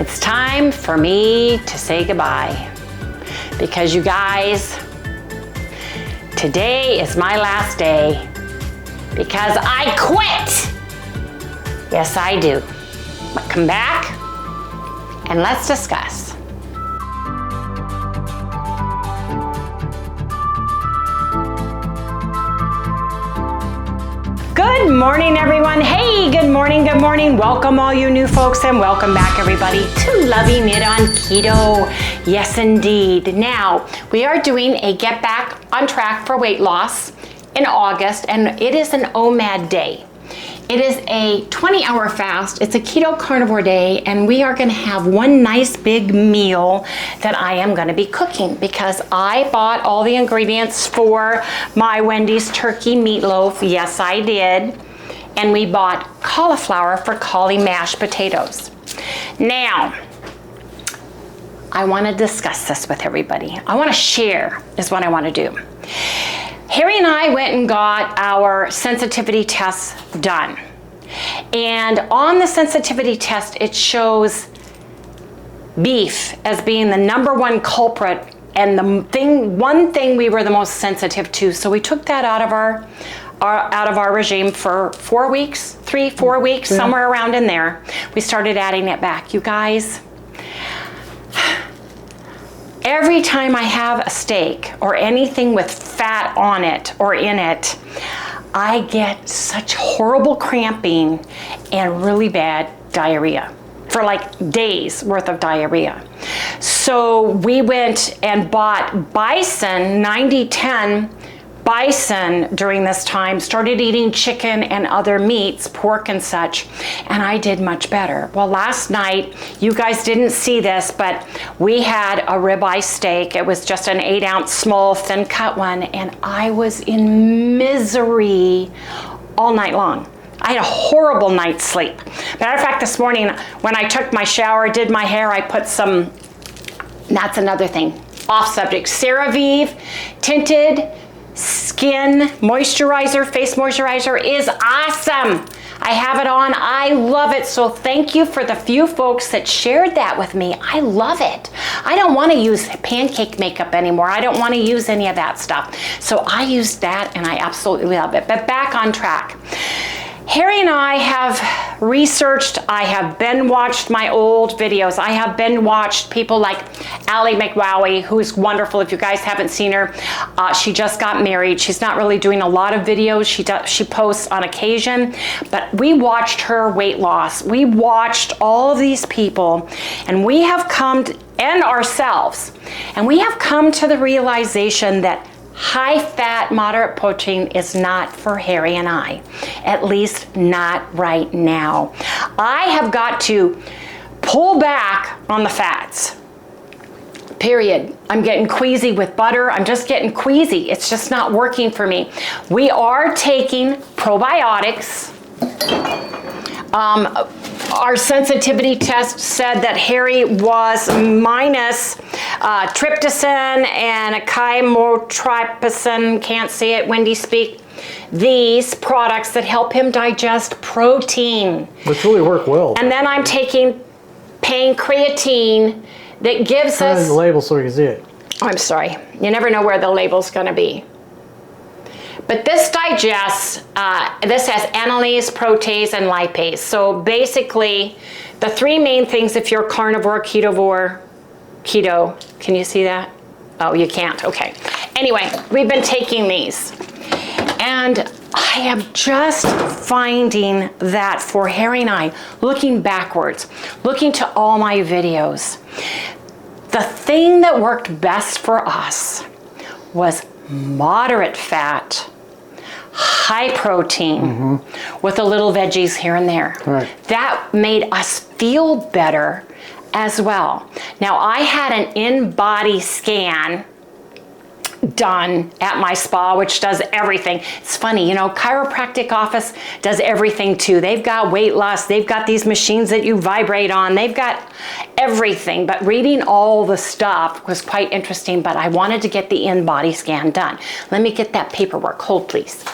it's time for me to say goodbye. Because you guys, today is my last day because I quit. Yes, I do. But come back and let's discuss. Good morning, everyone. Hey, good morning, good morning. Welcome all you new folks and welcome back everybody to Loving It on Keto. Yes, indeed. Now, we are doing a Get Back on Track for Weight Loss in August, and it is an OMAD day. It is a 20-hour fast. It's a keto carnivore day, and we are gonna have one nice big meal that I am gonna be cooking because I bought all the ingredients for my Wendy's turkey meatloaf. Yes, I did. And we bought cauliflower for cauli mashed potatoes. Now, I wanna discuss this with everybody. I wanna share is what I wanna do. Harry and I went and got our sensitivity tests done. And on the sensitivity test, it shows beef as being the 4 culprit and the one thing we were the most sensitive to. So we took that out of our regime for 4 weeks, 3-4 weeks, somewhere around in there. We started adding it back. You guys, every time I have a steak or anything with fat on it or in it, I get such horrible cramping and really bad diarrhea for like days worth of diarrhea. So we went and bought bison, 90-10 bison during this time, started eating chicken and other meats, pork and such, and I did much better. Well, last night, you guys didn't see this, but we had a ribeye steak. It was just an 8-ounce small, thin cut one, and I was in misery all night long. I had a horrible night's sleep. Matter of fact, this morning, when I took my shower, did my hair, I put some, that's another thing, off subject, CeraVe tinted skin moisturizer, face moisturizer is awesome. I have it on, I love it. So thank you for the few folks that shared that with me. I love it. I don't want to use pancake makeup anymore. I don't want to use any of that stuff. So I used that and I absolutely love it. But back on track. Harry and I have researched, I have watched my old videos. I have watched people like Allie McWowie, who's wonderful. If you guys haven't seen her, she just got married. She's not really doing a lot of videos. She posts on occasion, but we watched her weight loss. We watched all of these people, and we have come to, and ourselves, and we have come to the realization that high fat, moderate protein is not for Harry and I, at least not right now. I have got to pull back on the fats, period. I'm getting queasy with butter. I'm just getting queasy. It's just not working for me. We are taking probiotics. Our sensitivity test said that Harry was minus tryptophan and a chymotrypsin, can't say it, Wendy speak, these products that help him digest protein. Which really work well. And then I'm taking pancreatine that gives us... the label so you can see it. I'm sorry. You never know where the label's going to be. But this digests, this has analase, protease, and lipase. So basically, the 3 main things if you're carnivore, ketovore, keto, can you see that? Oh, you can't, okay. Anyway, we've been taking these. And I am just finding that for Harry and I, looking backwards, looking to all my videos, the thing that worked best for us was moderate fat, high protein, with a little veggies here and there. Right. That made us feel better as well. Now, I had an in-body scan done at my spa, which does everything. It's funny, you know, chiropractic office does everything too. They've got weight loss, they've got these machines that you vibrate on, they've got everything. But reading all the stuff was quite interesting, but I wanted to get the in-body scan done. Let me get that paperwork. Hold, please.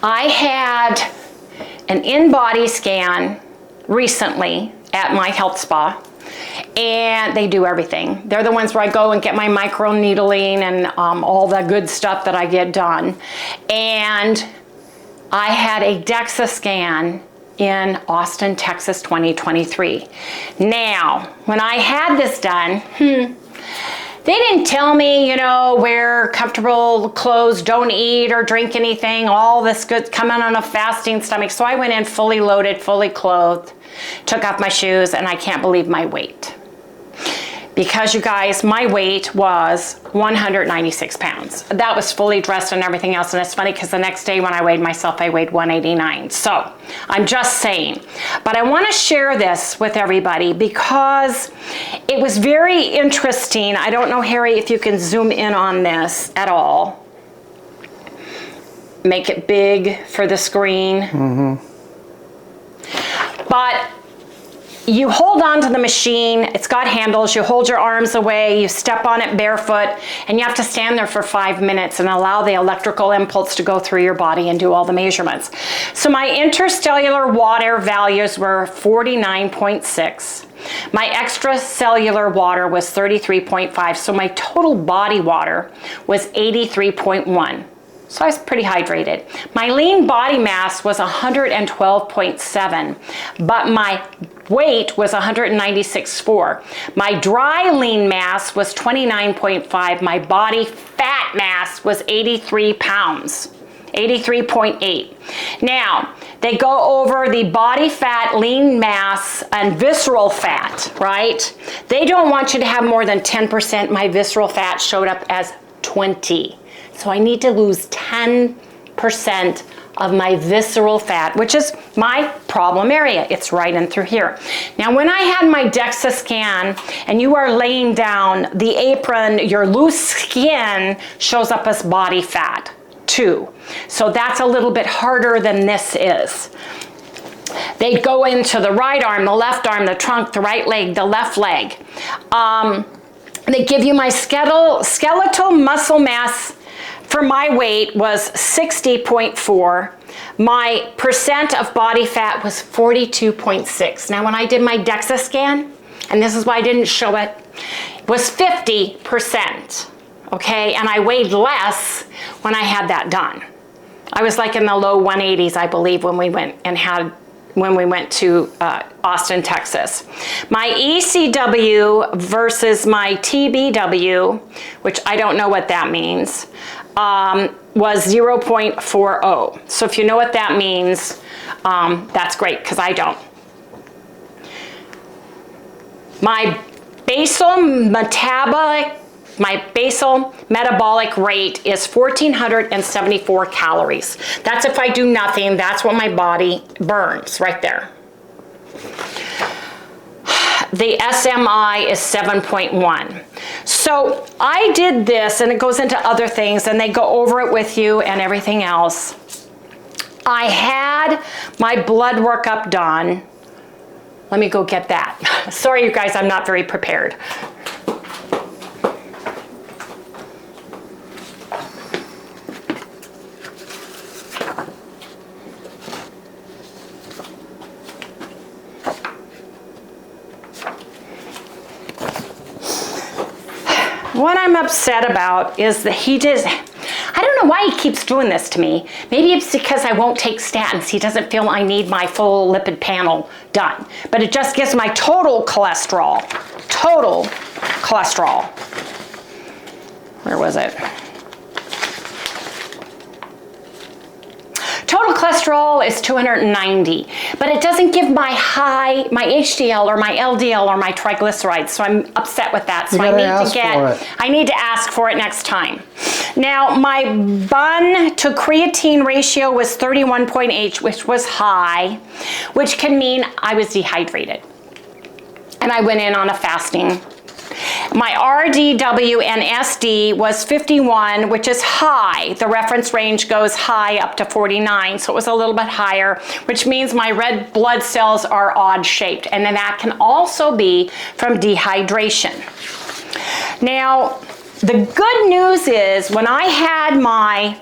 I had an in-body scan recently at my health spa, and they do everything. They're the ones where I go and get my micro needling and all the good stuff that I get done. And I had a DEXA scan in Austin, Texas, 2023. Now, when I had this done, they didn't tell me, you know, wear comfortable clothes, don't eat or drink anything, all this good coming on a fasting stomach. So I went in fully loaded, fully clothed, took off my shoes, and I can't believe my weight. Because you guys, my weight was 196 pounds. That was fully dressed and everything else. And it's funny because the next day when I weighed myself, I weighed 189. So I'm just saying, but I want to share this with everybody because it was very interesting. I don't know, Harry, if you can zoom in on this at all. Make it big for the screen. But you hold on to the machine, it's got handles, you hold your arms away, you step on it barefoot, and you have to stand there for 5 minutes and allow the electrical impulse to go through your body and do all the measurements. So my interstellar water values were 49.6. My extracellular water was 33.5, so my total body water was 83.1. So I was pretty hydrated. My lean body mass was 112.7, but my weight was 196.4. My dry lean mass was 29.5. My body fat mass was 83 pounds, 83.8. Now, they go over the body fat, lean mass, and visceral fat, right? They don't want you to have more than 10%. My visceral fat showed up as 20. So I need to lose 10% of my visceral fat, which is my problem area. It's right in through here. Now, when I had my DEXA scan and you are laying down, the apron, your loose skin shows up as body fat too. So that's a little bit harder than this is. They go into the right arm, the left arm, the trunk, the right leg, the left leg. They give you my skeletal muscle mass. For my weight was 60.4. My percent of body fat was 42.6. Now, when I did my DEXA scan, and this is why I didn't show it, was 50%, okay? And I weighed less when I had that done. I was like in the low 180s, I believe, when we went to Austin, Texas. My ECW versus my TBW, which I don't know what that means, was 0.40. So if you know what that means, that's great, because I don't. My basal metabolic rate is 1,474 calories. That's if I do nothing. That's what my body burns right there. The SMI is 7.1. So I did this, and it goes into other things, and they go over it with you and everything else. I had my blood workup done. Let me go get that. Sorry, you guys, I'm not very prepared. What I'm upset about is that I don't know why he keeps doing this to me. Maybe it's because I won't take statins. He doesn't feel I need my full lipid panel done. But it just gives my total cholesterol. Where was it? Total cholesterol is 290, but it doesn't give my HDL or my LDL or my triglycerides, so I'm upset with that. So I need to ask for it next time. Now, my bun to creatine ratio was 31.8, which was high, which can mean I was dehydrated. And I went in on a fasting. My RDW and SD was 51, which is high. The reference range goes high up to 49, so it was a little bit higher, which means my red blood cells are odd shaped, and then that can also be from dehydration. Now, the good news is when I had my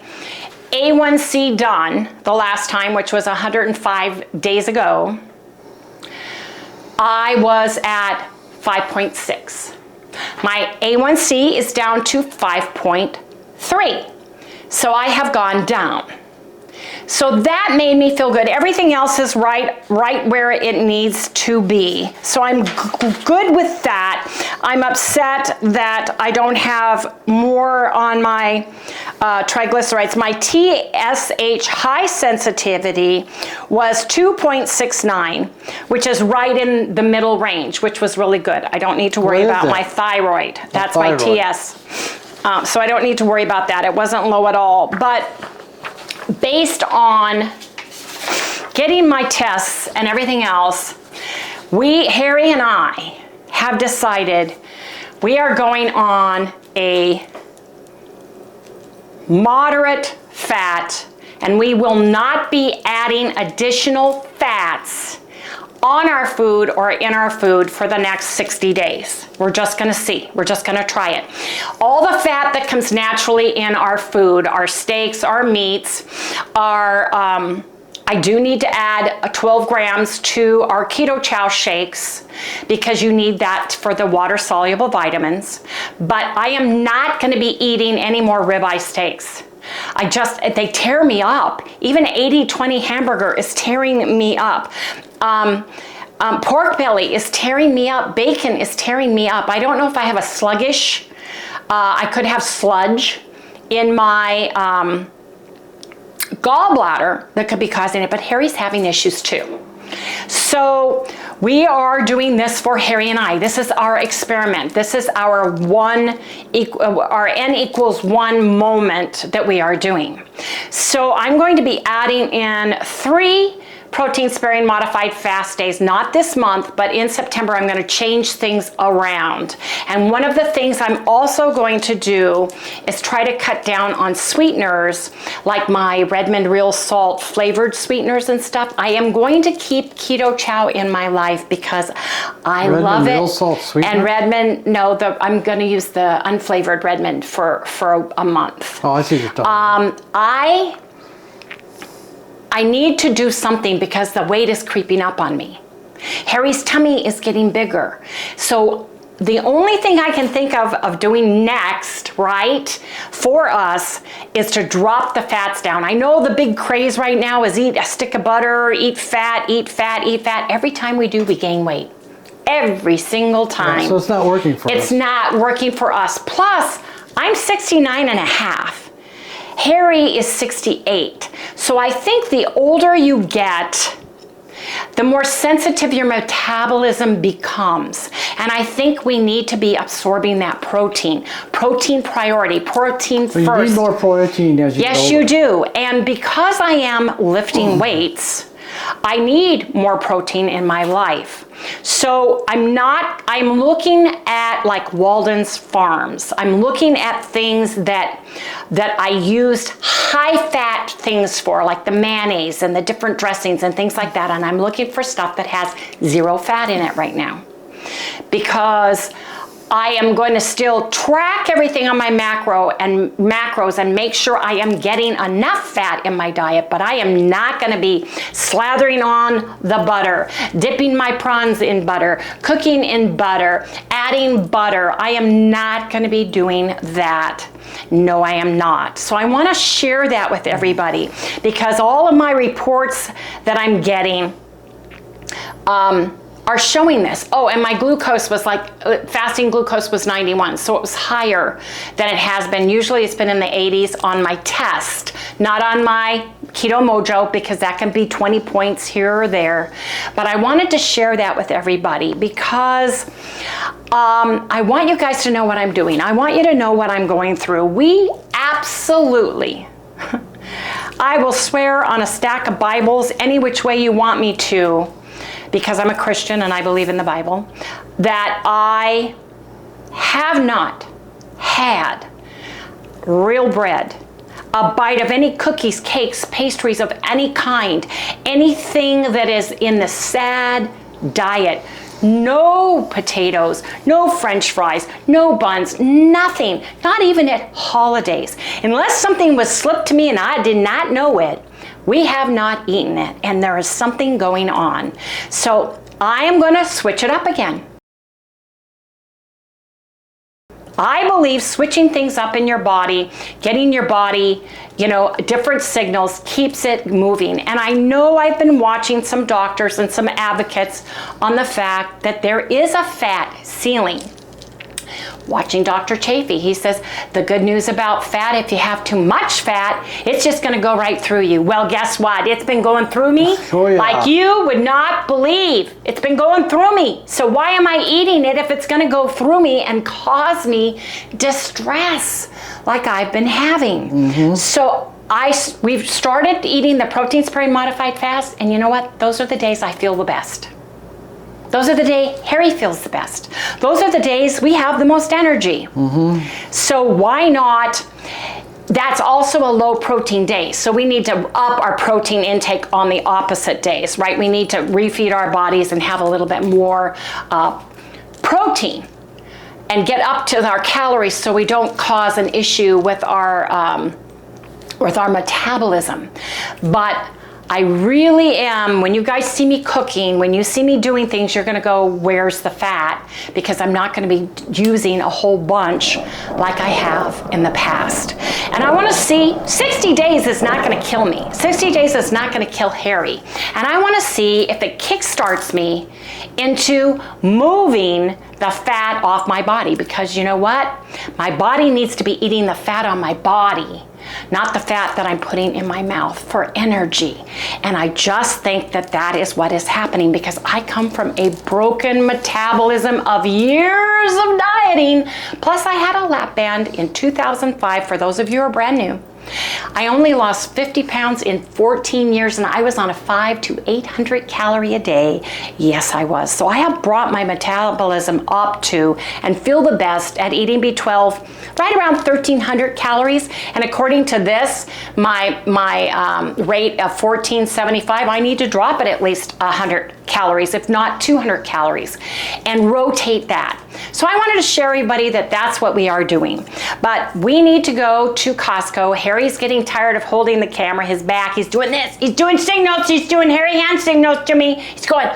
A1C done the last time, which was 105 days ago, I was at 5.6. My A1C is down to 5.3. So I have gone down. So that made me feel good. Everything else is right where it needs to be. So I'm good with that. I'm upset that I don't have more on my triglycerides. My TSH high sensitivity was 2.69, which is right in the middle range, which was really good. I don't need to worry about my thyroid. That's my TS. So I don't need to worry about that. It wasn't low at all. But based on getting my tests and everything else, Harry and I have decided we are going on a moderate fat, and we will not be adding additional fats on our food or in our food for the next 60 days. We're just gonna see, we're just gonna try it. All the fat that comes naturally in our food, our steaks, our meats, I do need to add 12 grams to our Keto Chow shakes because you need that for the water-soluble vitamins. But I am not gonna be eating any more ribeye steaks. They tear me up. Even 80-20 hamburger is tearing me up. Pork belly is tearing me up. Bacon is tearing me up. I don't know if I have a sluggish, I could have sludge in my gallbladder that could be causing it, but Harry's having issues too. So we are doing this for Harry and I. This is our experiment. This is our N equals 1 moment that we are doing. So I'm going to be adding in 3 protein sparing modified fast days, not this month, but in September I'm going to change things around. And one of the things I'm also going to do is try to cut down on sweeteners, like my Redmond Real Salt flavored sweeteners and stuff. I am going to keep Keto Chow in my life because I love it. Real Salt sweetener? And Redmond, no, I'm going to use the unflavored Redmond for a month. Oh, I see what you're talking about. I need to do something because the weight is creeping up on me. Harry's tummy is getting bigger. So the only thing I can think of doing next, right, for us is to drop the fats down. I know the big craze right now is eat a stick of butter, eat fat, eat fat, eat fat. Every time we do, we gain weight. Every single time. So it's not working for us. It's not working for us. Plus, I'm 69 and a half. Harry is 68. So I think the older you get, the more sensitive your metabolism becomes. And I think we need to be absorbing that protein. Protein priority, protein first. You need more protein as you get older. Yes, you do. And because I am lifting weights, I need more protein in my life. So I'm looking at like Walden's Farms. I'm looking at things that I used high fat things for, like the mayonnaise and the different dressings and things like that. And I'm looking for stuff that has 0 fat in it right now, because I am going to still track everything on my macros and make sure I am getting enough fat in my diet, but I am not going to be slathering on the butter, dipping my prawns in butter, cooking in butter, adding butter. I am not going to be doing that. No, I am not. So I want to share that with everybody because all of my reports that I'm getting, are showing this. Oh, and my glucose was fasting glucose was 91, so it was higher than it has been. Usually it's been in the 80s on my test, not on my Keto Mojo, because that can be 20 points here or there. But I wanted to share that with everybody because I want you guys to know what I'm doing. I want you to know what I'm going through. We absolutely, I will swear on a stack of Bibles any which way you want me to, because I'm a Christian and I believe in the Bible, that I have not had real bread, a bite of any cookies, cakes, pastries of any kind, anything that is in the SAD diet, No potatoes, no French fries, no buns, nothing, not even at holidays. Unless something was slipped to me and I did not know it, we have not eaten it, and there is something going on. So I am going to switch it up again. I believe switching things up in your body, getting your body, different signals, keeps it moving. And I know I've been watching some doctors and some advocates on the fact that there is a fat ceiling. Watching Dr. Chafee, he says, the good news about fat, if you have too much fat, it's just going to go right through you. Well, guess what? It's been going through me like you would not believe. It's been going through me. So why am I eating it if it's going to go through me and cause me distress like I've been having? So we've started eating the protein spray modified fast, and you know what? Those are the days I feel the best. Those are the days Harry feels the best. Those are the days we have the most energy. So why not? That's also a low protein day. So we need to up our protein intake on the opposite days, right? We need to refeed our bodies and have a little bit more protein and get up to our calories so we don't cause an issue with our metabolism. But I really am, when you guys see me cooking, when you see me doing things, you're gonna go, where's the fat? Because I'm not gonna be using a whole bunch like I have in the past. And I wanna see, 60 days is not gonna kill me. 60 days is not gonna kill Harry. And I wanna see if it kickstarts me into moving the fat off my body, because you know what? My body needs to be eating the fat on my body, not the fat that I'm putting in my mouth for energy. And I just think that that is what is happening, because I come from a broken metabolism of years of dieting. Plus I had a lap band in 2005, for those of you who are brand new. I only lost 50 pounds in 14 years, and I was on a 500 to 800 calorie a day. Yes, I was. So I have brought my metabolism up to and feel the best at eating B12 right around 1,300 calories. And according to this, my rate of 1475, I need to drop it at least 100 calories, if not 200 calories, and rotate that. So I wanted to share everybody that that's what we are doing. But we need to go to Costco. Harry's getting tired of holding the camera, his back. He's doing this. He's doing signals. He's doing Harry hand signals to me. He's going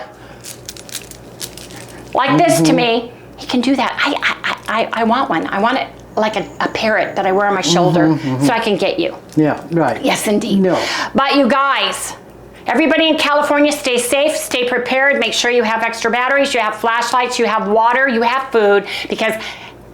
like this to me. He can do that. I want one. I want it like a parrot that I wear on my shoulder so I can get you. Yeah, right. Yes, indeed. No. But you guys, everybody in California, stay safe, stay prepared. Make sure you have extra batteries, you have flashlights, you have water, you have food, because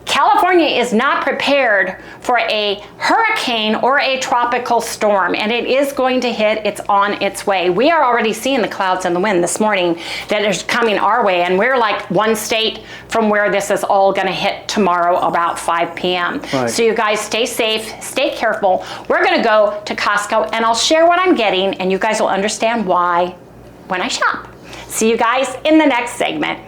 California is not prepared for a hurricane or a tropical storm, and it is going to hit. It's on its way. We are already seeing the clouds and the wind this morning that is coming our way, and we're like one state from where this is all going to hit tomorrow about 5 p.m. Right. So you guys stay safe, stay careful. We're going to go to Costco, and I'll share what I'm getting, and you guys will understand why when I shop. See you guys in the next segment.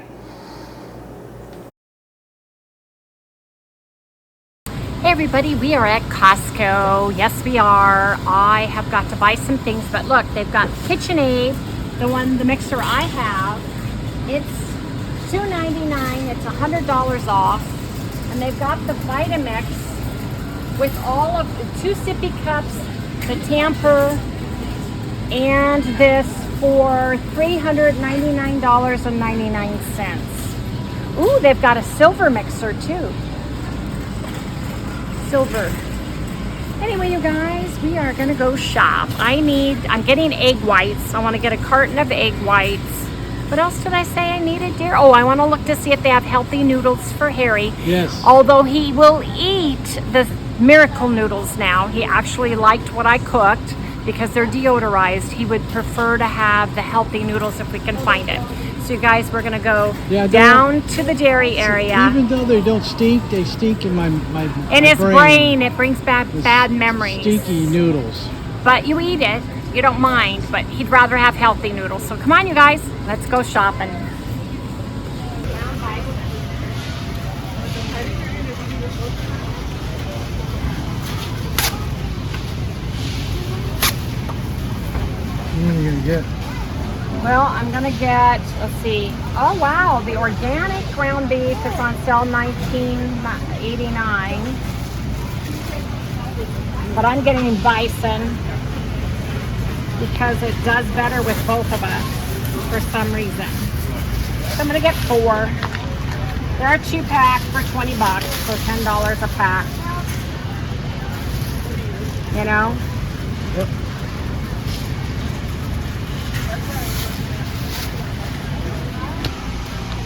Hey everybody, we are at Costco. Yes, we are. I have got to buy some things, but look, they've got KitchenAid, the mixer I have. It's $2.99. It's $100 off, and they've got the Vitamix with all of the 2 sippy cups, the tamper, and this for $399.99. Ooh, they've got a silver mixer too. Silver. Anyway, you guys, we are gonna go shop. I'm getting egg whites. I want to get a carton of egg whites. What else did I say I needed, dear? Oh, I want to look to see if they have healthy noodles for Harry. Yes. Although he will eat the miracle noodles now. He actually liked what I cooked because they're deodorized. He would prefer to have the healthy noodles if we can find it. So you guys, we're gonna go down to the dairy area. Even though they don't stink, they stink in my in his brain. It brings back bad memories. Stinky noodles. But you eat it, you don't mind. But he'd rather have healthy noodles. So come on, you guys, let's go shopping. What are you gonna get? Well, I'm gonna get, let's see. Oh wow, the organic ground beef is on sale $19.89. But I'm getting bison because it does better with both of us for some reason. So I'm gonna get 4. There are 2-pack for 20 bucks, so $10 a pack. You know? Yep.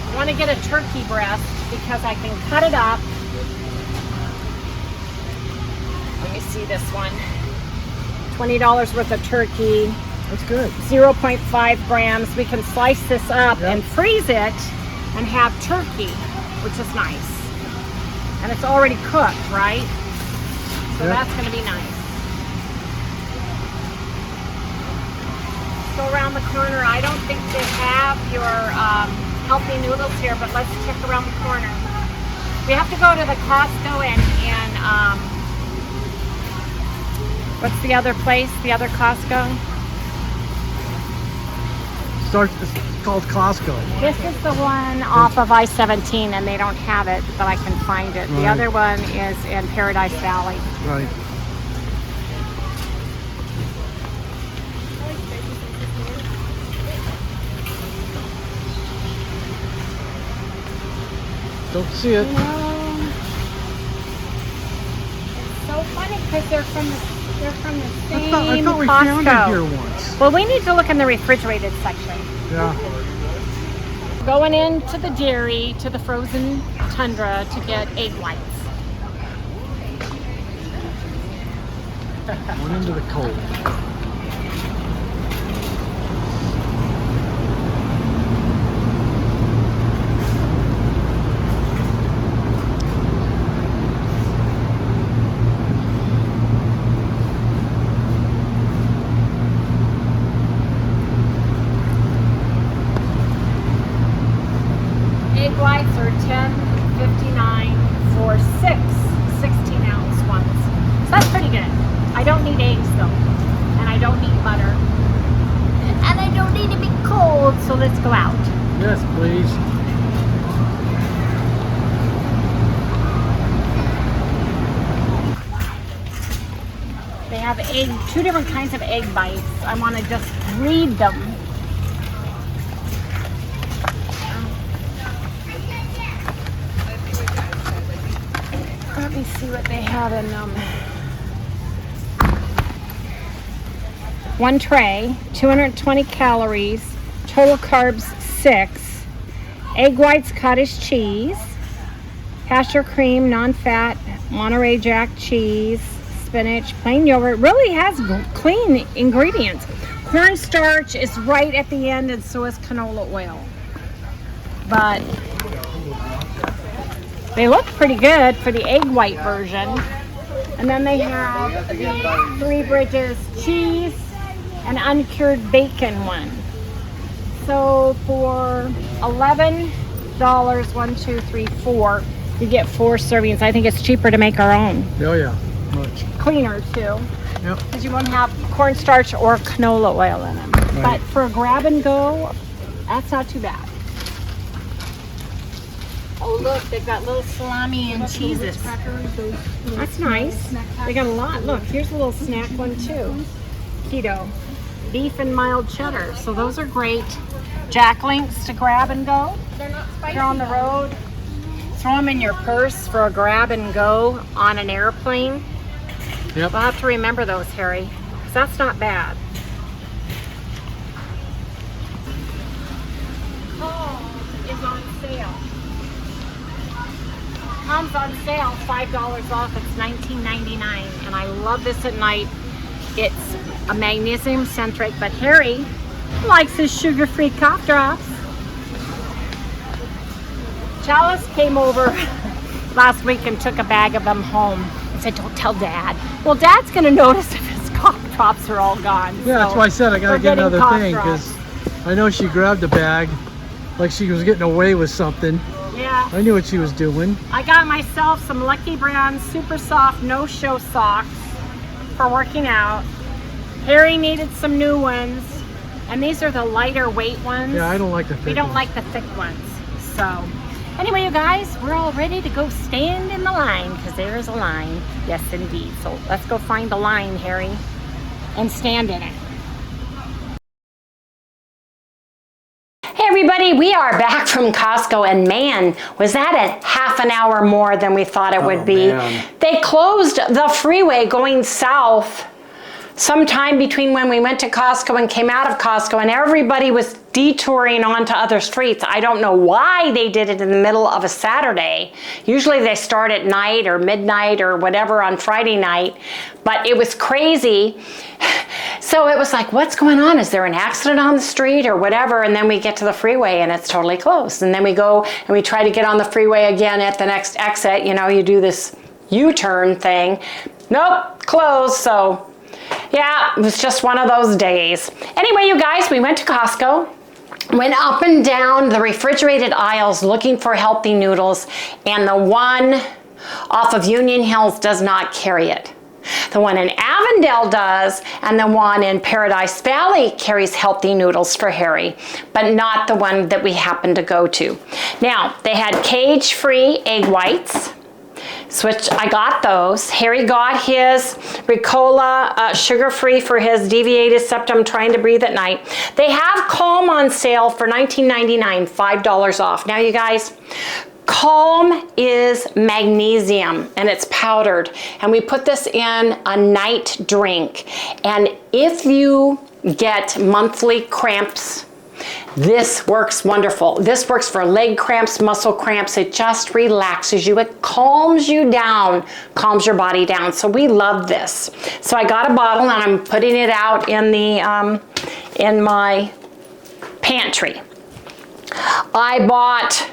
I want to get a turkey breast because I can cut it up. Let me see this one. $20 worth of turkey. That's good. 0.5 grams. We can slice this up Yep. and freeze it and have turkey, which is nice. And it's already cooked, right? So Yep. that's going to be nice. Go around the corner. I don't think they have your healthy noodles here, but let's check around the corner. We have to go to the Costco and what's the other place? The other Costco? It's called Costco. This is the one off of I-17, and they don't have it, but I can find it. The Right. other one is in Paradise Valley. Right. Don't see it. It's so funny because they're from the same I thought we Costco. found it here once. Well, we need to look in the refrigerated section. Yeah. Going into the dairy, to the frozen tundra to get egg whites. Went into the cold. Egg whites are $10.59 for 6 16-ounce ones. So that's pretty good. I don't need eggs though, and I don't need butter, and I don't need to be cold. So let's go out. Yes, please. They have 2 different kinds of egg bites. I want to just read them. Let me see what they have in them. One tray, 220 calories, total carbs 6, egg whites, cottage cheese, pasture cream, non-fat, Monterey Jack cheese, spinach, plain yogurt. Really has clean ingredients. Cornstarch is right at the end, and so is canola oil. But they look pretty good for the egg white version. And then they have the 3 Bridges cheese and uncured bacon one. So for $11, 1, 2, 3, 4, you get 4 servings. I think it's cheaper to make our own. Oh yeah, much. Cleaner too, Yep. because you won't have cornstarch or canola oil in them. Right. But for a grab and go, that's not too bad. Oh look, they've got little salami and cheeses. That's nice. They got a lot. Look, here's a little snack one too. Keto. Beef and mild cheddar. So those are great Jack Links to grab and go. They're not spicy. You're on the road. Throw them in your purse for a grab and go on an airplane. Yep. We'll have to remember those, Harry, because that's not bad. Calm is on sale. Calm's on sale, $5 off. It's $19.99, and I love this at night. It's a magnesium centric, but Harry likes his sugar-free cough drops. Chalice came over last week and took a bag of them home and said, "Don't tell Dad." Well, Dad's gonna notice if his cough drops are all gone. Yeah, that's so why I said I gotta we're get getting another cough thing, drops. because I know she grabbed a bag like she was getting away with something. Yeah, I knew what she was doing. I got myself some Lucky Brand super soft no-show socks for working out. Harry needed some new ones. And these are the lighter weight ones. Yeah, I don't like the thick We don't ones. like the thick ones. So, anyway, you guys, we're all ready to go stand in the line because there is a line. Yes, indeed. So let's go find the line, Harry, and stand in it. Hey everybody, we are back from Costco, and man, was that a half an hour more than we thought it would be. Man. They closed the freeway going south sometime between when we went to Costco and came out of Costco, and everybody was detouring onto other streets. I don't know why they did it in the middle of a Saturday. Usually they start at night or midnight or whatever on Friday night, but it was crazy. So it was like, what's going on? Is there an accident on the street or whatever? And then we get to the freeway and it's totally closed. And then we go and we try to get on the freeway again at the next exit. You know, you do this U-turn thing. Nope, closed. So yeah, it was just one of those days. Anyway, you guys, we went to Costco, went up and down the refrigerated aisles looking for healthy noodles, and the one off of Union Hills does not carry it. The one in Avondale does, and the one in Paradise Valley carries healthy noodles for Harry, but not the one that we happened to go to. Now, they had cage-free egg whites, which I got those. Harry got his Ricola sugar-free for his deviated septum trying to breathe at night. They have Calm on sale for $19.99, $5 off. Now, you guys, Calm is magnesium and it's powdered, and we put this in a night drink. And if you get monthly cramps, this works wonderful. This works for leg cramps, muscle cramps. It just relaxes you. It calms you down, calms your body down. So we love this. So I got a bottle and I'm putting it out in the in my pantry. I bought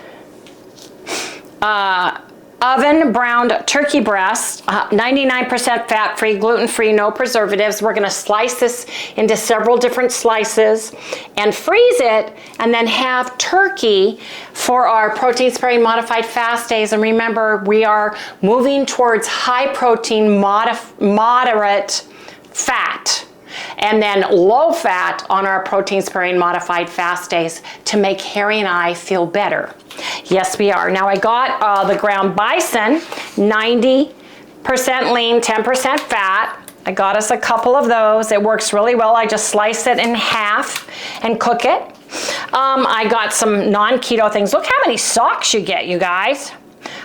oven browned turkey breast, 99% fat-free, gluten-free, no preservatives. We're gonna slice this into several different slices and freeze it, and then have turkey for our protein-sparing modified fast days. And remember, we are moving towards high-protein, moderate fat, and then low fat on our protein-sparing modified fast days to make Harry and I feel better. Yes, we are. Now I got the ground bison, 90% lean, 10% fat. I got us a couple of those. It works really well. I just slice it in half and cook it. I got some non-keto things. Look how many socks you get, you guys.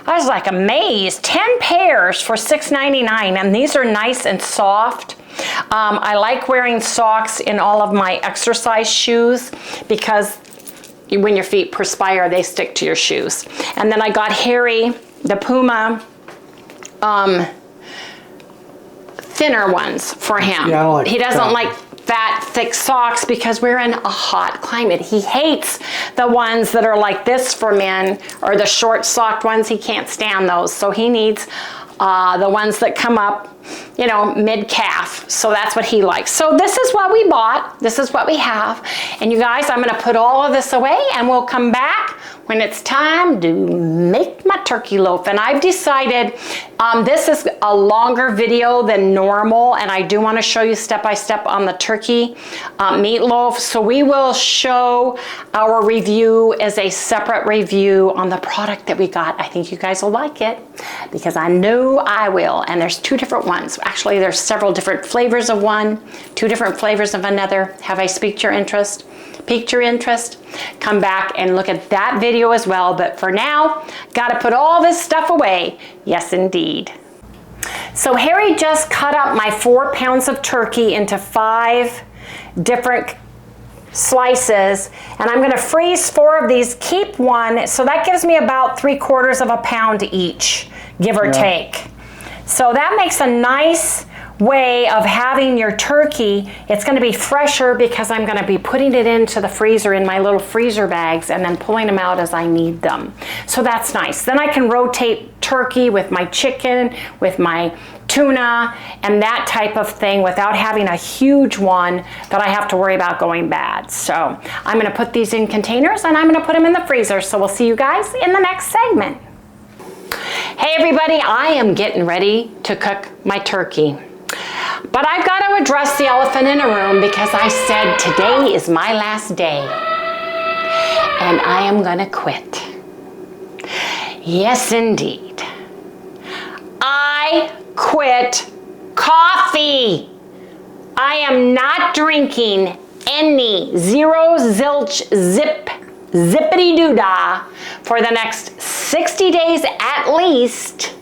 I was like amazed. 10 pairs for $6.99, and these are nice and soft. I like wearing socks in all of my exercise shoes because when your feet perspire, they stick to your shoes. And then I got Harry the Puma thinner ones for him. Yeah, I don't like he doesn't that. like fat, thick socks because we're in a hot climate. He hates the ones that are like this for men, or the short socked ones. He can't stand those. So he needs the ones that come up, you know, mid-calf. So that's what he likes. So this is what we bought. This is what we have. And you guys, I'm gonna put all of this away and we'll come back when it's time to make my turkey loaf. And I've decided this is a longer video than normal, and I do want to show you step by step on the turkey meatloaf. So we will show our review as a separate review on the product that we got. I think you guys will like it because I know I will. And there's two different ones. Actually, there's several different flavors of one, two different flavors of another. Have I piqued your interest? Come back and look at that video as well. But for now, gotta put all this stuff away. Yes, indeed. So Harry just cut up my 4 pounds of turkey into 5 different slices, and I'm gonna freeze 4 of these, keep 1, so that gives me about 3/4 of a pound each, give or take. So that makes a nice way of having your turkey. It's going to be fresher because I'm going to be putting it into the freezer in my little freezer bags and then pulling them out as I need them. So that's nice. Then I can rotate turkey with my chicken, with my tuna, and that type of thing without having a huge one that I have to worry about going bad. So I'm going to put these in containers and I'm going to put them in the freezer. So we'll see you guys in the next segment. Hey everybody, I am getting ready to cook my turkey. But I've got to address the elephant in the room because I said today is my last day and I am going to quit. Yes, indeed. I quit coffee. I am not drinking any zero zilch zip zippity doodah for the next 60 days at least.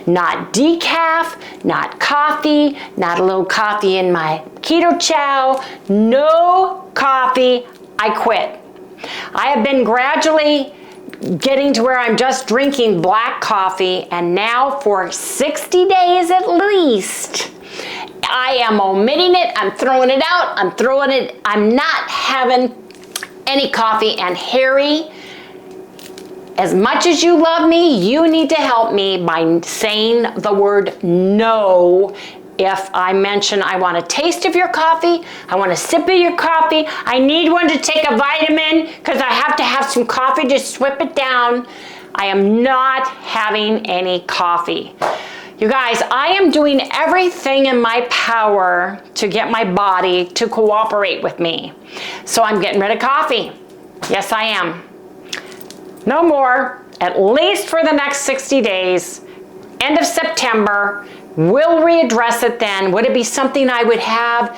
Not decaf, not coffee, not a little coffee in my keto chow. No coffee. I quit. I have been gradually getting to where I'm just drinking black coffee, and now for 60 days at least, I am omitting it. I'm throwing it out. I'm not having any coffee. And Harry, as much as you love me, you need to help me by saying the word no. If I mention I want a taste of your coffee, I want a sip of your coffee, I need one to take a vitamin because I have to have some coffee to swip it down, I am not having any coffee. You guys, I am doing everything in my power to get my body to cooperate with me. So I'm getting rid of coffee. Yes, I am. No more, at least for the next 60 days. End of September. We'll readdress it then. Would it be something I would have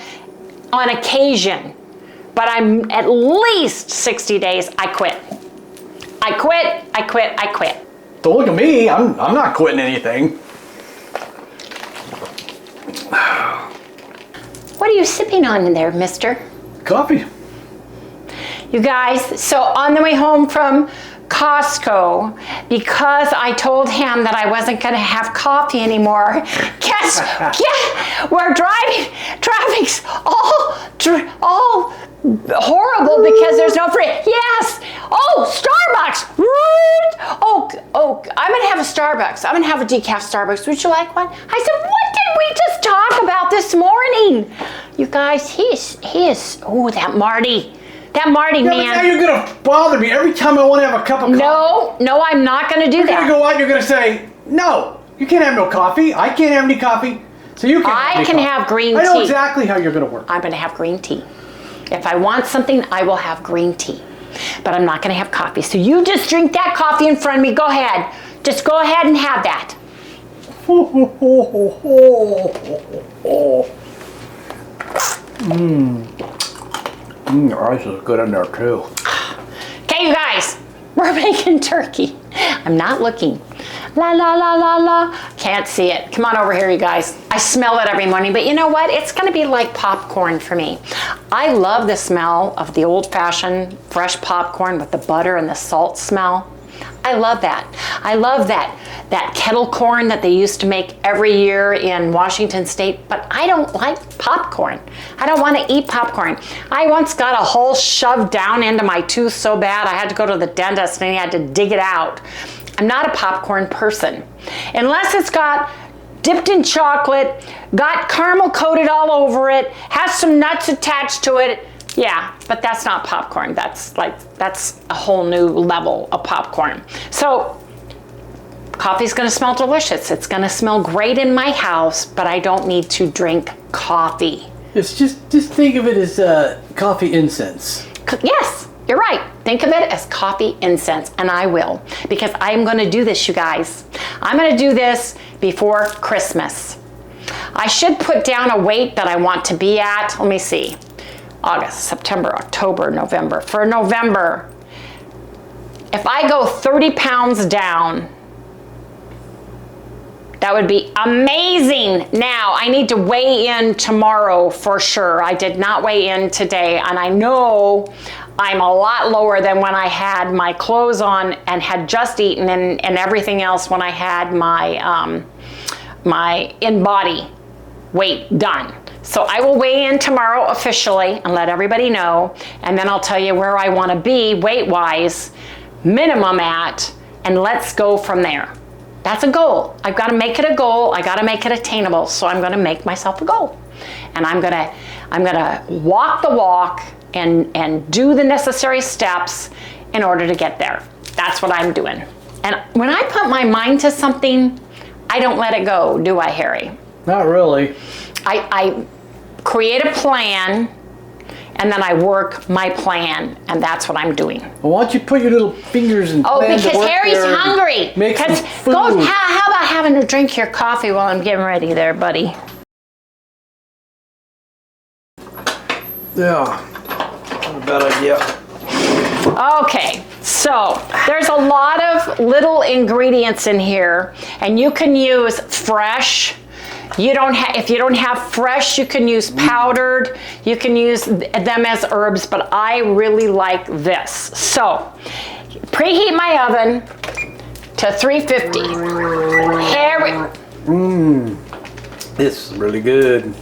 on occasion? But I'm at least 60 days, I quit. I quit, I quit, I quit. Don't look at me, I'm not quitting anything. What are you sipping on in there, mister? Coffee. You guys, so on the way home from Costco, because I told him that I wasn't going to have coffee anymore, guess we're driving, traffic's all horrible because there's no free. Yes. Oh, Starbucks. Oh, I'm going to have a Starbucks. I'm going to have a decaf Starbucks. Would you like one? I said, what did we just talk about this morning? You guys, he is, oh, that Marty Yeah, man. but now you're gonna bother me every time I want to have a cup of coffee. No, I'm not going to do You're that. gonna go out and you're gonna say, no, you can't have no coffee. I can't have any coffee. So you can have any coffee. have green I know tea. exactly how you're gonna work. I'm going to have green tea. If I want something, I will have green tea. But I'm not going to have coffee. So you just drink that coffee in front of me. Go ahead. Just go ahead and have that. Your ice is good in there too. Okay, you guys, we're making turkey. I'm not looking. La, la, la, la, la. Can't see it. Come on over here, you guys. I smell it every morning, but you know what? It's going to be like popcorn for me. I love the smell of the old-fashioned fresh popcorn with the butter and the salt smell. I love that. I love that kettle corn that they used to make every year in Washington State, but I don't like popcorn. I don't want to eat popcorn. I once got a hole shoved down into my tooth so bad I had to go to the dentist and he had to dig it out. I'm not a popcorn person. Unless it's got dipped in chocolate, got caramel coated all over it, has some nuts attached to it. Yeah, but that's not popcorn. That's a whole new level of popcorn. So coffee's gonna smell delicious. It's gonna smell great in my house, but I don't need to drink coffee. It's just think of it as coffee incense. Yes, you're right. Think of it as coffee incense, and I will, because I'm gonna do this, you guys. I'm gonna do this before Christmas. I should put down a weight that I want to be at. Let me see. August, September, October, November. For November, if I go 30 pounds down, that would be amazing. Now, I need to weigh in tomorrow for sure. I did not weigh in today, and I know I'm a lot lower than when I had my clothes on and had just eaten and everything else when I had my, my in-body weight done. So I will weigh in tomorrow officially and let everybody know, and then I'll tell you where I want to be weight-wise, minimum at, and let's go from there. That's a goal. I've got to make it a goal. I got to make it attainable. So I'm going to make myself a goal, and I'm going to walk the walk and do the necessary steps in order to get there. That's what I'm doing. And when I put my mind to something, I don't let it go, do I, Harry? Not really. I create a plan, and then I work my plan, and that's what I'm doing. Well, why don't you put your little fingers and Oh, plan to because work Harry's there and hungry. Make some food. How about having a drink your coffee while I'm getting ready there, buddy? Yeah, not a bad idea. Okay, so there's a lot of little ingredients in here, and you can use fresh. If you don't have fresh, you can use powdered. You can use them as herbs, but I really like this. So, preheat my oven to 350. Harry. This is really good.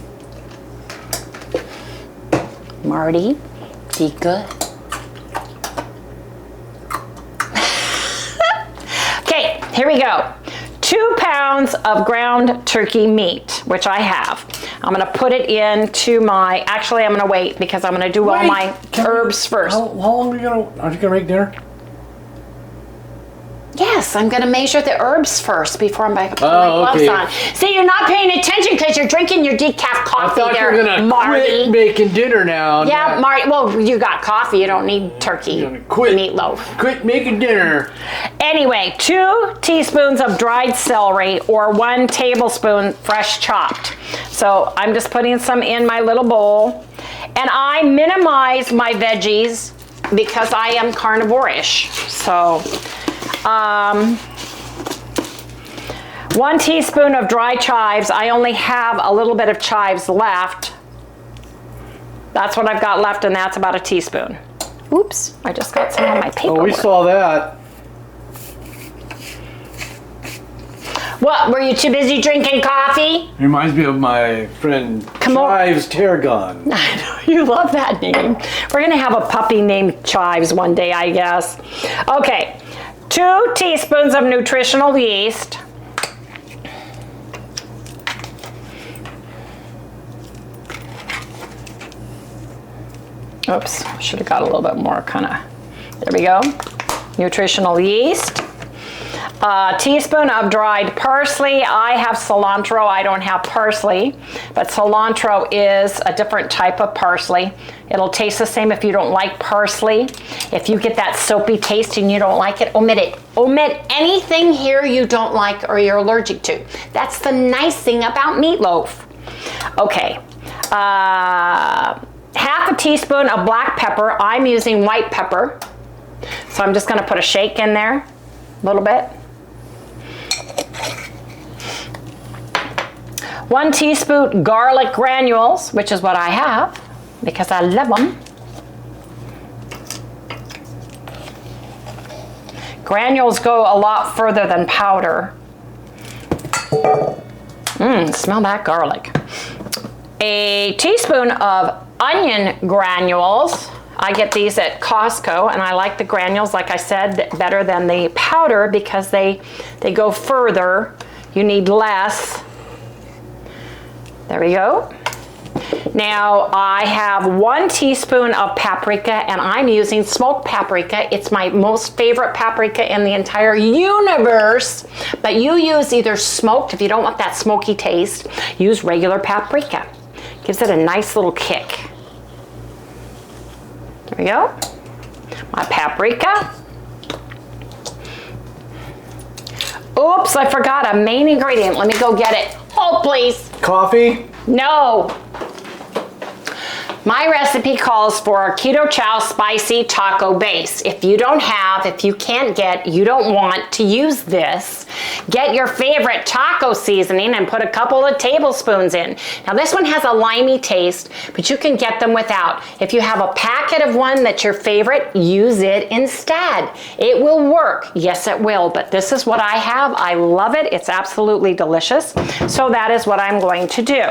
Marty, be good. Okay, here we go. 2 pounds of ground turkey meat, which I have. I'm gonna put it into my, actually I'm gonna wait because I'm gonna do all my herbs first. How long are you gonna make dinner? Yes, I'm gonna measure the herbs first before I'm putting my gloves okay. on. See, you're not paying attention because you're drinking your decaf coffee I thought there, you were gonna Marty. quit making dinner now. Yeah, Marty, well, you got coffee, you don't need turkey meatloaf. Quit making dinner. Anyway, 2 teaspoons of dried celery or 1 tablespoon fresh chopped. So I'm just putting some in my little bowl. And I minimize my veggies because I am carnivore-ish. So, 1 teaspoon of dry chives. I only have a little bit of chives left. That's what I've got left, and that's about a teaspoon. Oops, I just got some on my paperwork. Oh, we saw that. What, were you too busy drinking coffee? Reminds me of my friend Chives Tarragon. I know, you love that name. We're gonna have a puppy named Chives one day, I guess. Okay, 2 teaspoons of nutritional yeast. Oops, should have got a little bit more there we go. Nutritional yeast. A teaspoon of dried parsley. I have cilantro, I don't have parsley, but cilantro is a different type of parsley. It'll taste the same if you don't like parsley. If you get that soapy taste and you don't like it, omit it. Omit anything here you don't like or you're allergic to. That's the nice thing about meatloaf. Okay, half a teaspoon of black pepper. I'm using white pepper. So I'm just gonna put a shake in there, a little bit. 1 teaspoon garlic granules, which is what I have because I love them. Granules go a lot further than powder. Smell that garlic. A teaspoon of onion granules. I get these at Costco, and I like the granules, like I said, better than the powder because they go further. You need less. There we go. Now I have 1 teaspoon of paprika, and I'm using smoked paprika. It's my most favorite paprika in the entire universe, but you use either smoked, if you don't want that smoky taste, use regular paprika. Gives it a nice little kick. There we go. My paprika. Oops, I forgot a main ingredient. Let me go get it. Oh, please. Coffee? No. My recipe calls for a Keto Chow spicy taco base. If you can't get, you don't want to use this, get your favorite taco seasoning and put a couple of tablespoons in. Now this one has a limey taste, but you can get them without. If you have a packet of one that's your favorite, use it instead. It will work. Yes, it will, but this is what I have. I love it. It's absolutely delicious. So that is what I'm going to do.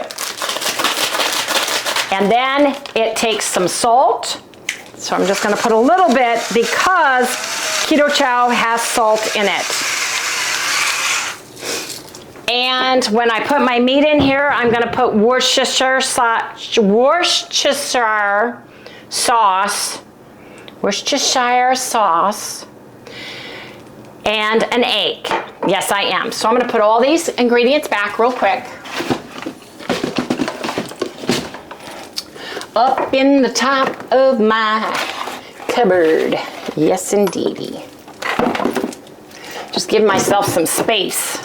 And then it takes some salt. So I'm just gonna put a little bit because Keto Chow has salt in it. And when I put my meat in here, I'm gonna put Worcestershire sauce, and an egg. Yes, I am. So I'm gonna put all these ingredients back real quick. up in the top of my cupboard. Yes, indeedy. Just give myself some space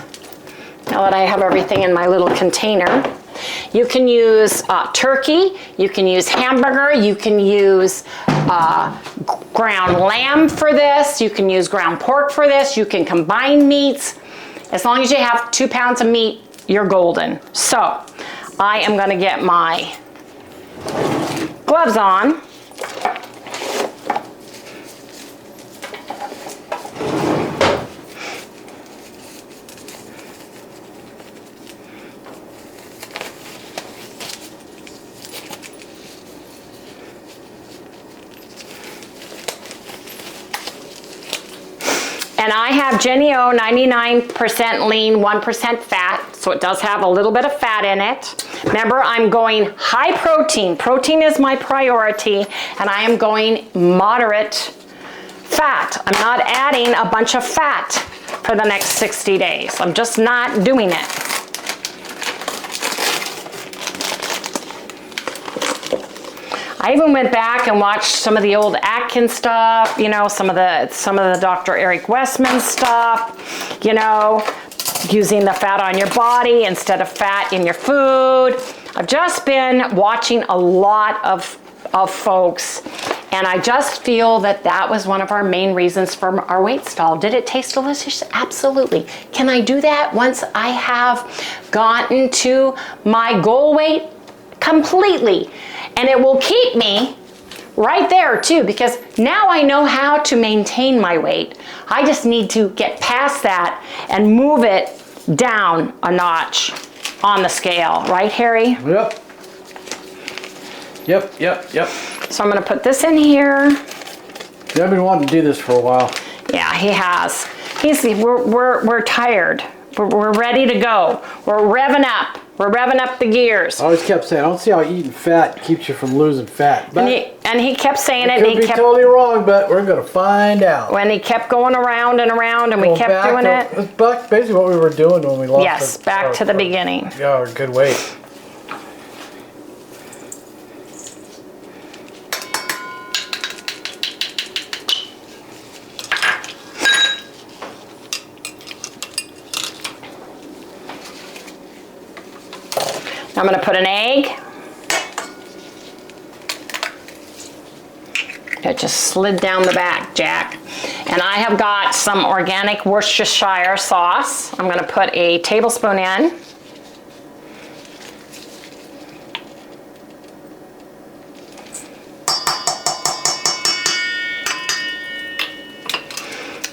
now that I have everything in my little container. You can use turkey, you can use hamburger, you can use ground lamb for this, you can use ground pork for this, you can combine meats. As long as you have 2 pounds of meat, you're golden. So I am gonna get my gloves on. And I have Jenny O 99% lean, 1% fat, so it does have a little bit of fat in it. Remember, I'm going high protein. Protein is my priority, and I am going moderate fat. I'm not adding a bunch of fat for the next 60 days. I'm just not doing it. I even went back and watched some of the old Atkins stuff, you know, some of the Dr. Eric Westman stuff, you know, using the fat on your body instead of fat in your food. I've just been watching a lot of folks, and I just feel that that was one of our main reasons for our weight stall. Did it taste delicious? Absolutely. Can I do that once I have gotten to my goal weight? Completely. And it will keep me right there too, because now I know how to maintain my weight. I just need to get past that and move it down a notch on the scale. Right, Harry? Yep. Yep, yep, yep. So I'm gonna put this in here. Yeah, I've been wanting to do this for a while. Yeah, he has. We're tired. We're ready to go. We're revving up. We're revving up the gears. I always kept saying, I don't see how eating fat keeps you from losing fat. But and he kept saying it. Could be totally wrong, but we're going to find out. When he kept going around and around, and we kept doing it. It's basically what we were doing when we lost. Yes, back to the beginning. Yeah, our good weight. I'm going to put an egg. It just slid down the back, Jack. And I have got some organic Worcestershire sauce. I'm going to put a tablespoon in.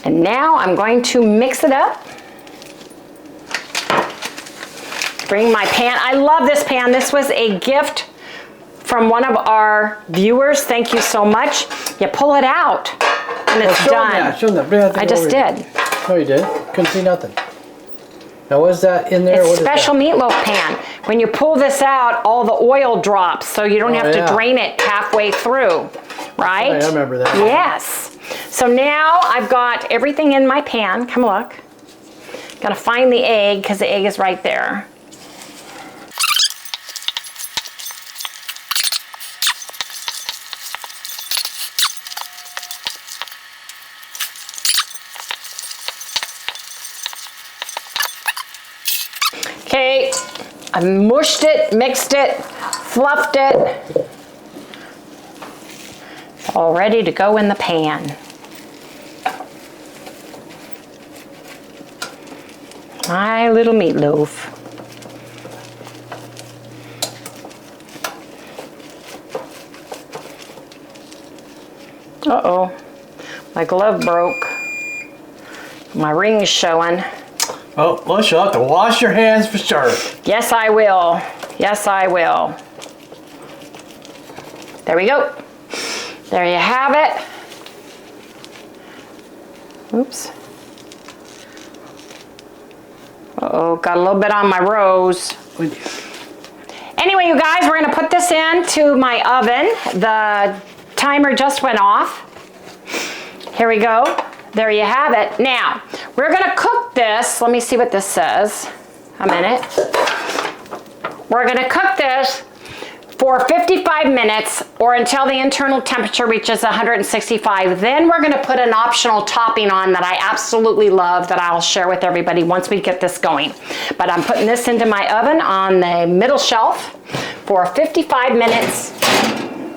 And now I'm going to mix it up. Bring my pan. I love this pan. This was a gift from one of our viewers. Thank you so much. You pull it out and it's done. Show them that. I just did. No, you did. Couldn't see nothing. Now, what's that in there? It's special meatloaf pan. When you pull this out, all the oil drops, so you don't have to drain it halfway through, right? Oh, yeah, I remember that. Yes. So now I've got everything in my pan. Come look. Gotta find the egg because the egg is right there. Okay, I mushed it, mixed it, fluffed it. All ready to go in the pan. My little meatloaf. Uh-oh, my glove broke. My ring's showing. Oh, well, you'll have to wash your hands for sure. Yes, I will. Yes, I will. There we go. There you have it. Oops. Uh-oh, got a little bit on my rose. Anyway, you guys, we're gonna put this into my oven. The timer just went off. Here we go. There you have it. Now, we're gonna cook this. Let me see what this says. A minute. We're gonna cook this for 55 minutes or until the internal temperature reaches 165. Then we're gonna put an optional topping on that I absolutely love that I'll share with everybody once we get this going. But I'm putting this into my oven on the middle shelf for 55 minutes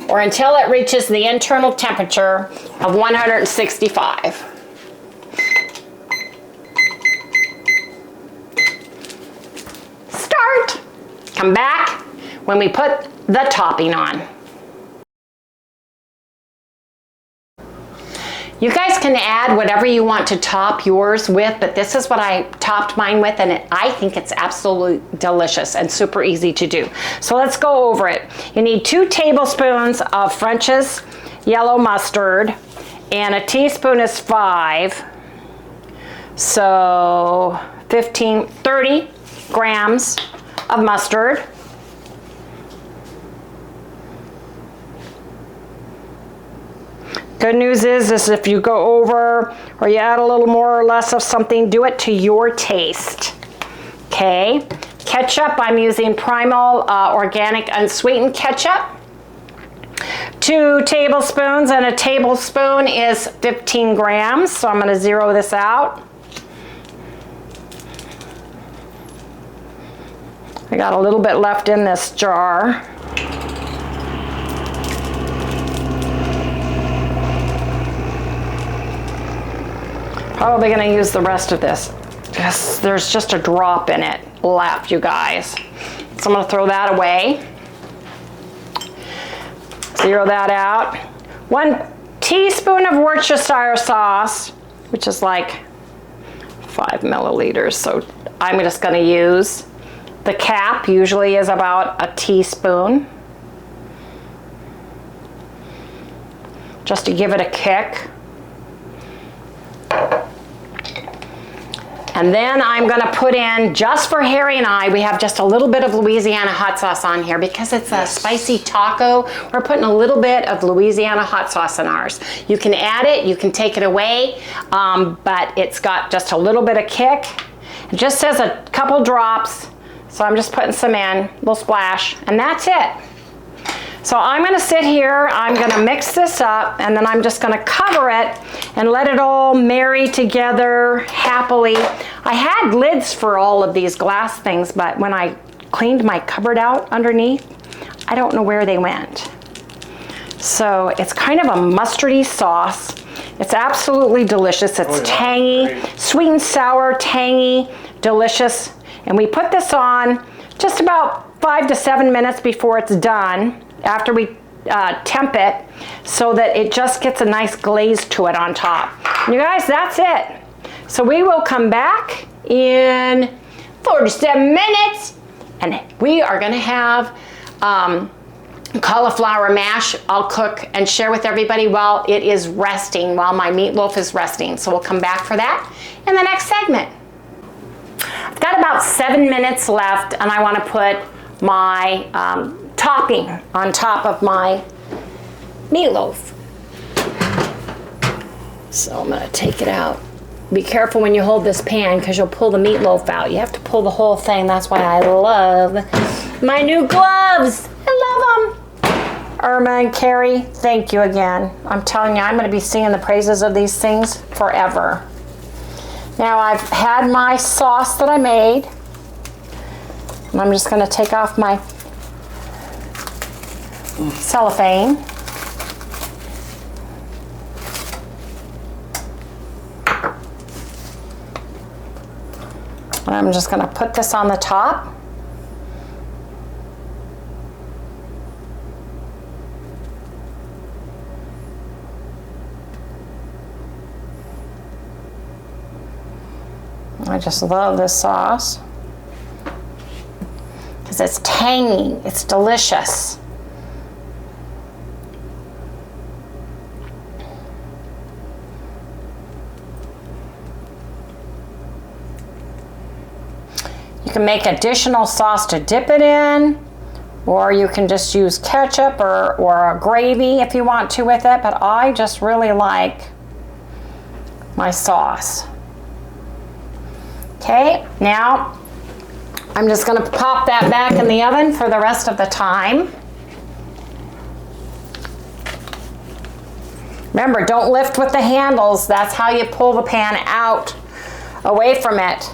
or until it reaches the internal temperature of 165. Start. Come back when we put the topping on. You guys can add whatever you want to top yours with, but this is what I topped mine with, and I think it's absolutely delicious and super easy to do. So let's go over it. You need 2 tablespoons of French's yellow mustard, and a teaspoon is 5. So 30 grams of mustard. Good news is if you go over or you add a little more or less of something, do it to your taste. Okay. Ketchup, I'm using Primal organic unsweetened ketchup. 2 tablespoons, and a tablespoon is 15 grams. So I'm going to zero this out. I got a little bit left in this jar. Probably gonna use the rest of this. There's just a drop in it left, you guys. So I'm gonna throw that away. Zero that out. 1 teaspoon of Worcestershire sauce, which is like 5 milliliters. So I'm just gonna use the cap, usually is about a teaspoon. Just to give it a kick. And then I'm gonna put in, just for Harry and I, we have just a little bit of Louisiana hot sauce on here because it's a spicy taco. We're putting a little bit of Louisiana hot sauce in ours. You can add it, you can take it away, but it's got just a little bit of kick. It just says a couple drops, so I'm just putting some in, a little splash, and that's it. So I'm gonna sit here, I'm gonna mix this up, and then I'm just gonna cover it and let it all marry together happily. I had lids for all of these glass things, but when I cleaned my cupboard out underneath, I don't know where they went. So it's kind of a mustardy sauce. It's absolutely delicious. It's tangy, sweet and sour, tangy, delicious. And we put this on just about 5 to 7 minutes before it's done, after we temp it, so that it just gets a nice glaze to it on top. And you guys, that's it. So we will come back in 47 minutes, and we are gonna have cauliflower mash. I'll cook and share with everybody while it is resting, while my meatloaf is resting. So we'll come back for that in the next segment. I've got about 7 minutes left, and I wanna put my topping on top of my meatloaf. So I'm gonna take it out. Be careful when you hold this pan because you'll pull the meatloaf out. You have to pull the whole thing. That's why I love my new gloves. I love them. Irma and Carrie, thank you again. I'm telling you, I'm gonna be singing the praises of these things forever. Now I've had my sauce that I made, and I'm just gonna take off my cellophane. And I'm just going to put this on the top. I just love this sauce because it's tangy, it's delicious. You can make additional sauce to dip it in, or you can just use ketchup or a gravy if you want to with it, but I just really like my sauce. Okay, now I'm just gonna pop that back in the oven for the rest of the time. Remember, don't lift with the handles. That's how you pull the pan out, away from it,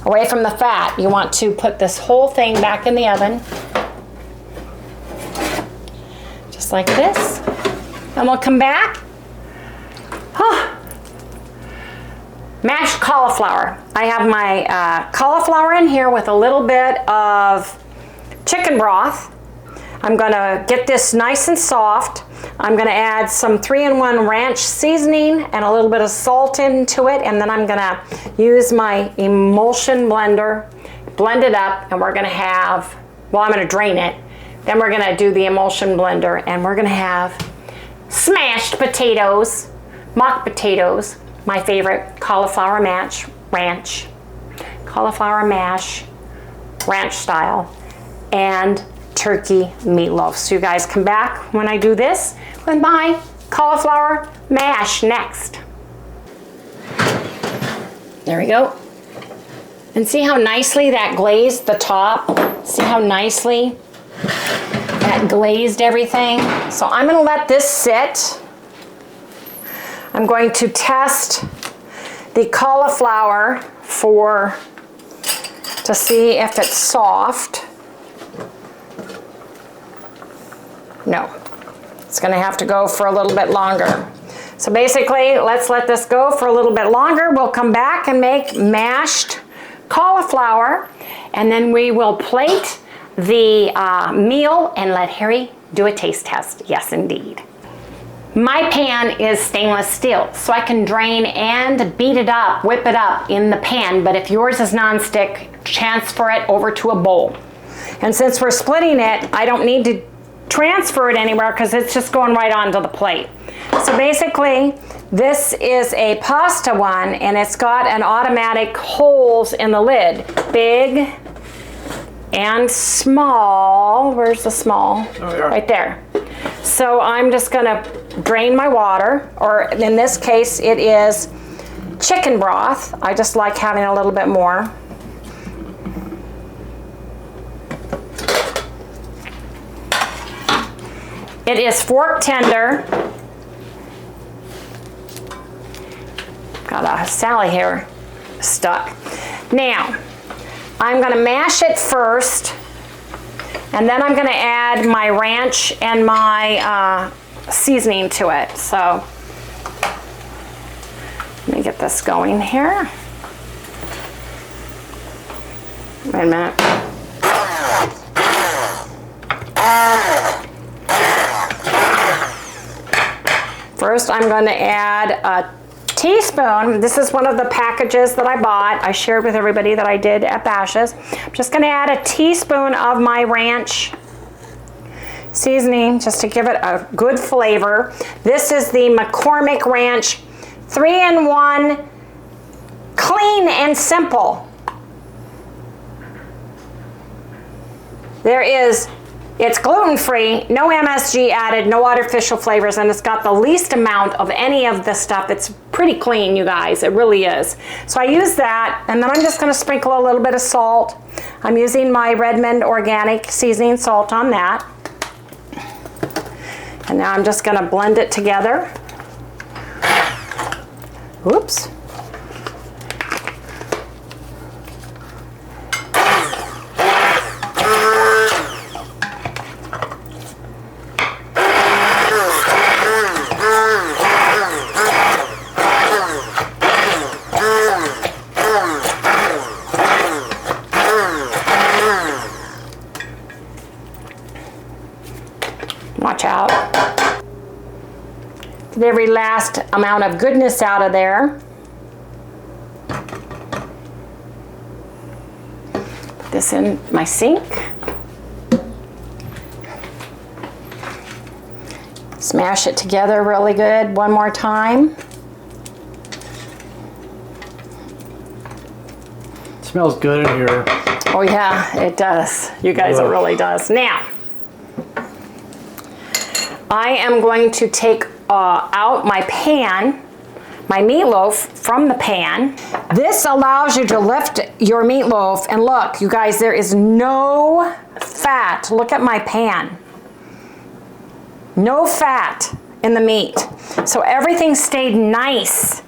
away from the fat. You want to put this whole thing back in the oven, just like this. And we'll come back. Mashed cauliflower. I have my cauliflower in here with a little bit of chicken broth. I'm gonna get this nice and soft. I'm gonna add some 3-in-1 ranch seasoning and a little bit of salt into it, and then I'm gonna use my emulsion blender, blend it up, and we're gonna have, well, I'm gonna drain it. Then we're gonna do the emulsion blender, and we're gonna have smashed potatoes, mock potatoes, my favorite, cauliflower mash, ranch style, and turkey meatloaf. So you guys come back when I do this with my cauliflower mash next. There we go. And see how nicely that glazed the top? See how nicely that glazed everything? So I'm gonna let this sit. I'm going to test the cauliflower to see if it's soft. No, it's gonna have to go for a little bit longer. So basically, let's let this go for a little bit longer. We'll come back and make mashed cauliflower, and then we will plate the meal and let Harry do a taste test. Yes, indeed. My pan is stainless steel, so I can drain and beat it up, whip it up in the pan, but if yours is nonstick, transfer it over to a bowl. And since we're splitting it, I don't need to transfer it anywhere because it's just going right onto the plate. So basically, this is a pasta one, and it's got an automatic holes in the lid, big and small. Where's the small? Oh, yeah. Right there. So I'm just gonna drain my water, or in this case, it is chicken broth. I just like having a little bit more. It is fork tender. Got a Sally hair stuck. Now, I'm gonna mash it first, and then I'm gonna add my ranch and my seasoning to it. So, let me get this going here. Wait a minute. First, I'm going to add a teaspoon. This is one of the packages that I bought. I shared with everybody that I did at Baseus. I'm just going to add a teaspoon of my ranch seasoning just to give it a good flavor. This is the McCormick Ranch 3-in-1, clean and simple. It's gluten-free, no MSG added, no artificial flavors, and it's got the least amount of any of the stuff. It's pretty clean, you guys, it really is. So I use that, and then I'm just gonna sprinkle a little bit of salt. I'm using my Redmond organic seasoning salt on that. And now I'm just gonna blend it together. Oops. Watch out. Get every last amount of goodness out of there. Put this in my sink. Smash it together really good one more time. It smells good in here. Oh yeah, it does. You guys, it really does. Now, I am going to take out my pan, my meatloaf from the pan. This allows you to lift your meatloaf, and look, you guys, there is no fat. Look at my pan. No fat in the meat. So everything stayed nice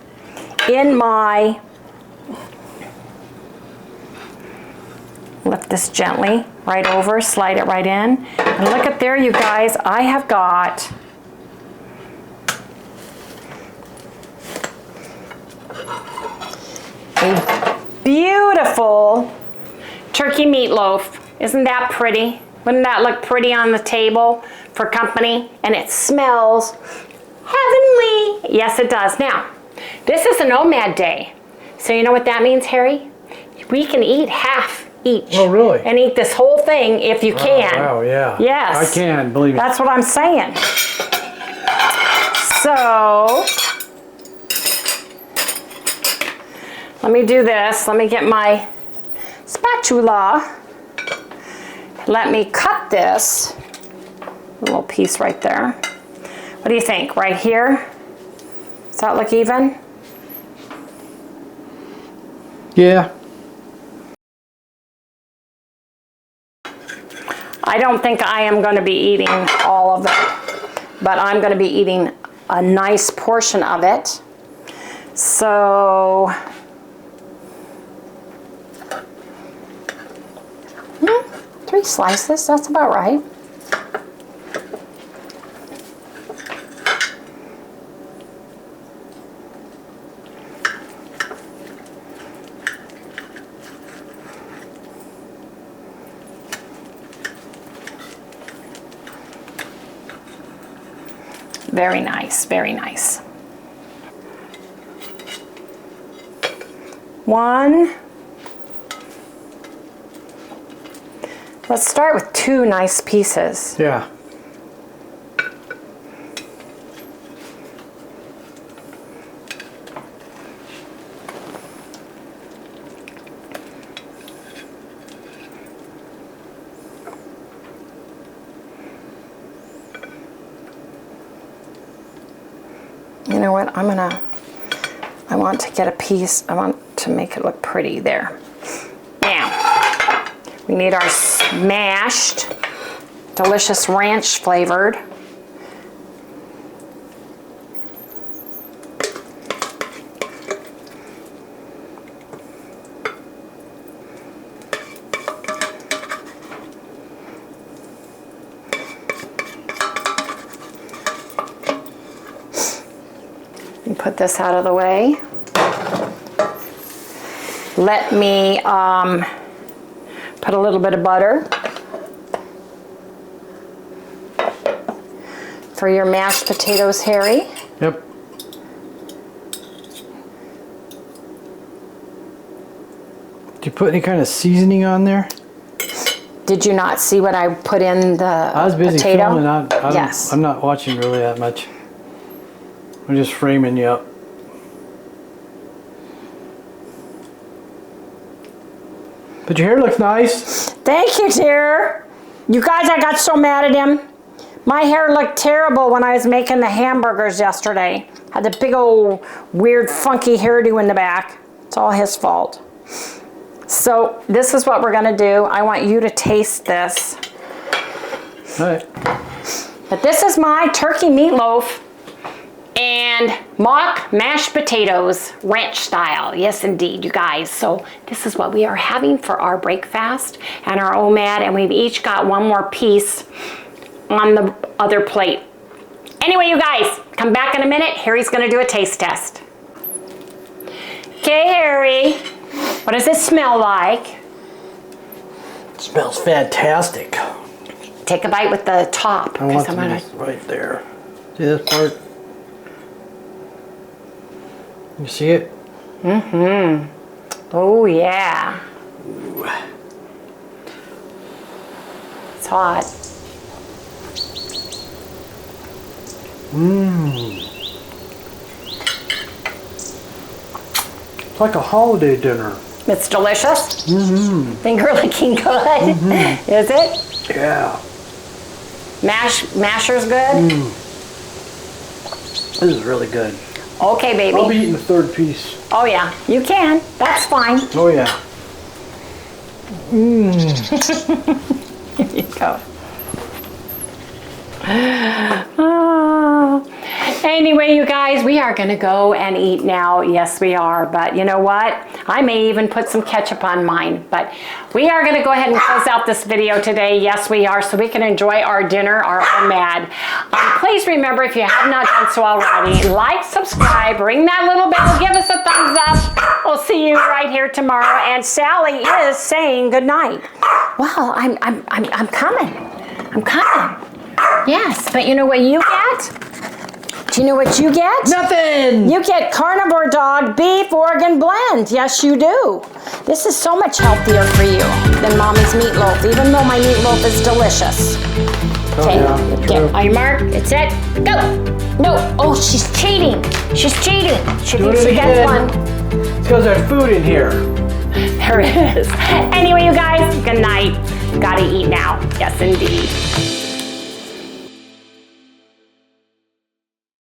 in my, lift this gently right over, slide it right in. And look at there, you guys, I have got a beautiful turkey meatloaf. Isn't that pretty? Wouldn't that look pretty on the table for company? And it smells heavenly. Yes, it does. Now, this is a nomad day. So you know what that means, Harry? We can eat half each. Oh, really? And eat this whole thing if you can. Wow, yeah. Yes. I can, believe me. That's what I'm saying. So, let me do this. Let me get my spatula. Let me cut this. A little piece right there. What do you think? Right here? Does that look even? Yeah. I don't think I am going to be eating all of it, but I'm going to be eating a nice portion of it. So, 3 slices, that's about right. Very nice, very nice. 1. Let's start with 2 nice pieces. Yeah. You know what, I want to get a piece, I want to make it look pretty there. Now, we need our smashed, delicious ranch flavored. Put this out of the way. Let me put a little bit of butter for your mashed potatoes, Harry. Yep. Did you put any kind of seasoning on there? Did you not see what I put in the I was busy potato? filming. Yes. I'm not watching really that much. I'm just framing you up. But your hair looks nice. Thank you, dear. You guys, I got so mad at him. My hair looked terrible when I was making the hamburgers yesterday. Had the big old weird funky hairdo in the back. It's all his fault. So this is what we're gonna do. I want you to taste this. All right. But this is my turkey meatloaf and mock mashed potatoes, ranch style. Yes, indeed, you guys. So this is what we are having for our breakfast and our OMAD, and we've each got 1 more piece on the other plate. Anyway, you guys, come back in a minute. Harry's gonna do a taste test. Okay, Harry, what does it smell like? It smells fantastic. Take a bite with the top. I want I'm gonna... this right there. See this part? You see it? Mm-hmm. Oh, yeah. Ooh. It's hot. Mmm. It's like a holiday dinner. It's delicious. Mm-hmm. Finger licking good. Mm-hmm. Is it? Yeah. Masher's good? Mm. This is really good. Okay, baby. I'll be eating the 3rd piece. Oh, yeah. You can. That's fine. Oh, yeah. Mmm. Here you go. Oh. Anyway, you guys, we are gonna go and eat now. Yes, we are. But you know what? I may even put some ketchup on mine. But we are gonna go ahead and close out this video today. Yes, we are, so we can enjoy our dinner, our OMAD. Please remember, if you have not done so already, like, subscribe, ring that little bell, give us a thumbs up. We'll see you right here tomorrow. And Sally is saying good night. Well, I'm coming. I'm coming. Yes, but you know what you get? Do you know what you get? Nothing! You get carnivore dog beef organ blend. Yes, you do. This is so much healthier for you than Mommy's meatloaf, even though my meatloaf is delicious. Okay, get on your mark. It's it. Go. No. Oh, she's cheating. She's cheating. She thinks she gets one. It's because there's food in here. There is. Anyway, you guys, good night. Gotta eat now. Yes, indeed.